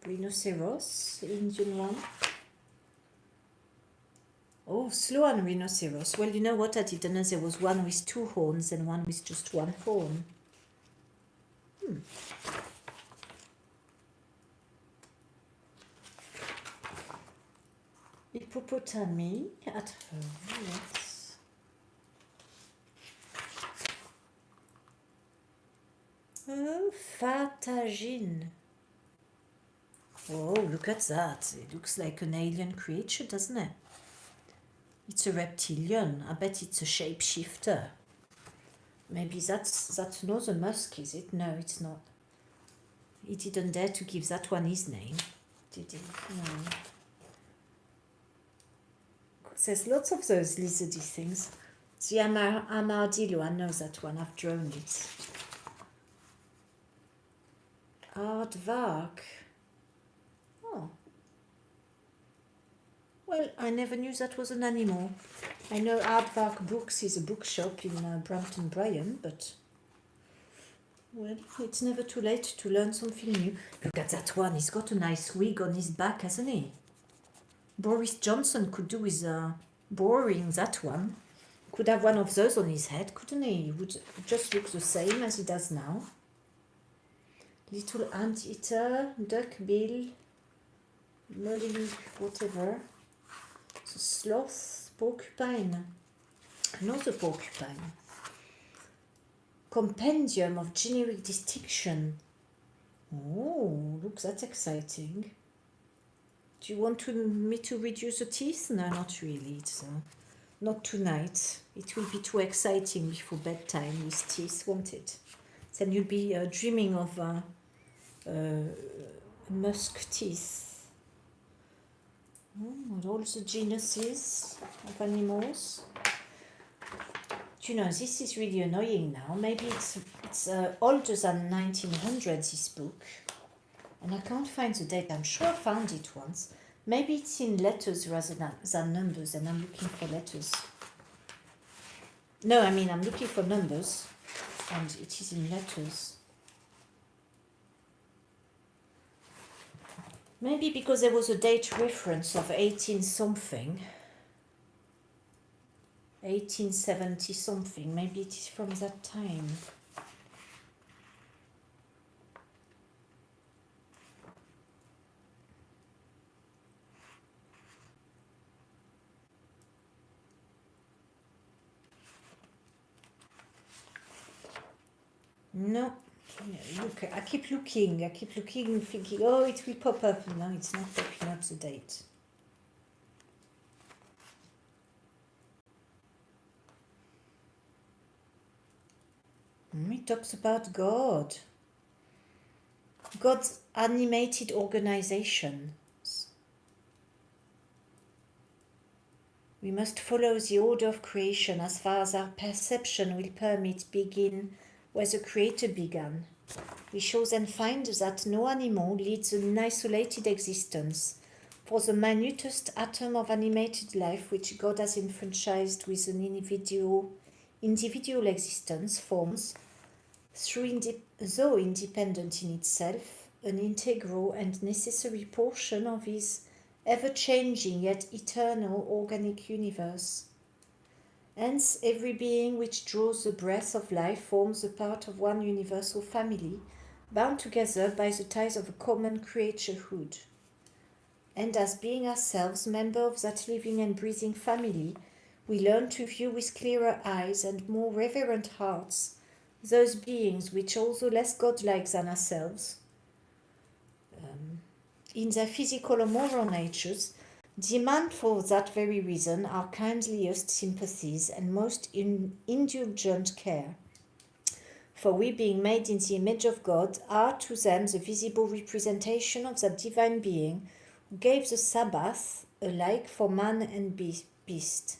rhinoceros, Indian one. Oh, Sloan rhinoceros. Well, you know what, I didn't know there was one with 2 horns and one with just 1 horn. Hippopotami at home, yes. Oh, Fatagine. Oh, look at that. It looks like an alien creature, doesn't it? It's a reptilian. I bet it's a shapeshifter. Maybe that's another musk, is it? No, it's not. He didn't dare to give that one his name, did he? No. There's lots of those lizardy things. The armadillo, I know that one. I've drawn it. Aardvark. Oh. Well, I never knew that was an animal. I know Aardvark Books is a bookshop in Brampton Bryan, but well, it's never too late to learn something new. Look at that one. He's got a nice wig on his back, hasn't he? Boris Johnson could do with boring that one. Could have one of those on his head, couldn't he? He would just look the same as he does now. Little anteater, duckbill, molly, whatever. The sloth, porcupine. Another porcupine. Compendium of generic distinction. Oh, look, that's exciting. Do you want me to reduce the teeth? No, not really. It's not tonight. It will be too exciting before bedtime with teeth, won't it? Then you'll be dreaming of musk teeth. And all the genuses of animals. Do you know, this is really annoying now. Maybe it's older than 1900, this book. And I can't find the date. I'm sure I found it once. Maybe it's in letters rather than numbers, and I'm looking for letters. No, I mean, I'm looking for numbers, and it is in letters. Maybe because there was a date reference of 18-something. 1870-something. Maybe it is from that time. No. Look, I keep looking, thinking, oh, it will pop up. No, it's not popping up the date. It talks about God. God's animated organization. We must follow the order of creation as far as our perception will permit, begin where the Creator began. We shall then find that no animal leads an isolated existence, for the minutest atom of animated life which God has enfranchised with an individual existence forms, though independent in itself, an integral and necessary portion of His ever-changing yet eternal organic universe. Hence, every being which draws the breath of life forms a part of one universal family, bound together by the ties of a common creaturehood. And as being ourselves member of that living and breathing family, we learn to view with clearer eyes and more reverent hearts those beings which, although less godlike than ourselves, in their physical or moral natures, demand for that very reason our kindliest sympathies and most indulgent care. For we, being made in the image of God, are to them the visible representation of that divine being who gave the Sabbath alike for man and beast,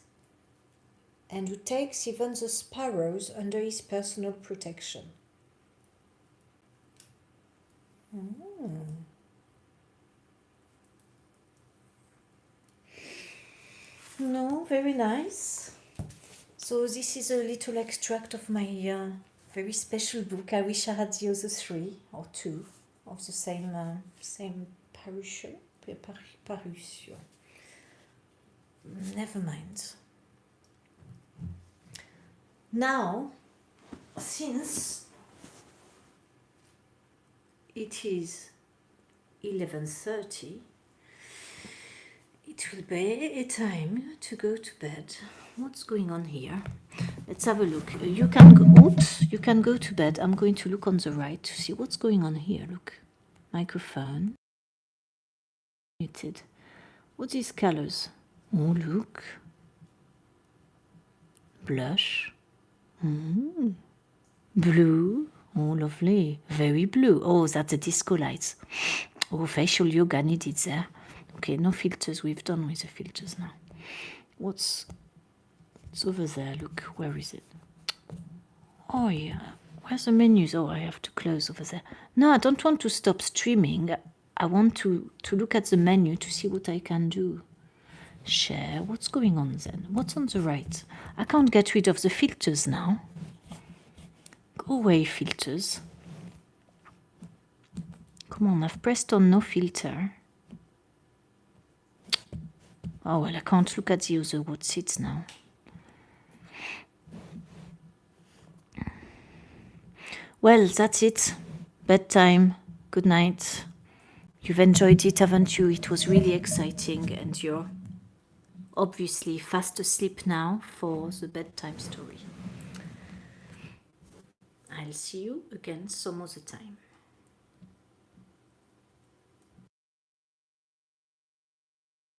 and who takes even the sparrows under his personal protection. No, very nice. So this is a little extract of my very special book. I wish I had the other 3 or 2 of the same parution. Parution. Never mind. Now, since it is 11:30, it will be a time to go to bed. What's going on here? Let's have a look. You can go to bed. I'm going to look on the right to see what's going on here. Look, microphone muted. What's these colors? Oh, look, blush. Blue. Oh, lovely. Very blue. Oh, that's the disco lights. Oh, facial yoga needed there. Okay, no filters. We've done with the filters now. It's over there. Look, where is it? Oh, yeah. Where's the menus? Oh, I have to close over there. No, I don't want to stop streaming. I want to look at the menu to see what I can do. Share. What's going on then? What's on the right? I can't get rid of the filters now. Go away, filters. Come on, I've pressed on no filter. Oh, well, I can't look at the other what's it now. Well, that's it. Bedtime. Good night. You've enjoyed it, haven't you? It was really exciting, and you're obviously fast asleep now for the bedtime story. I'll see you again some other time.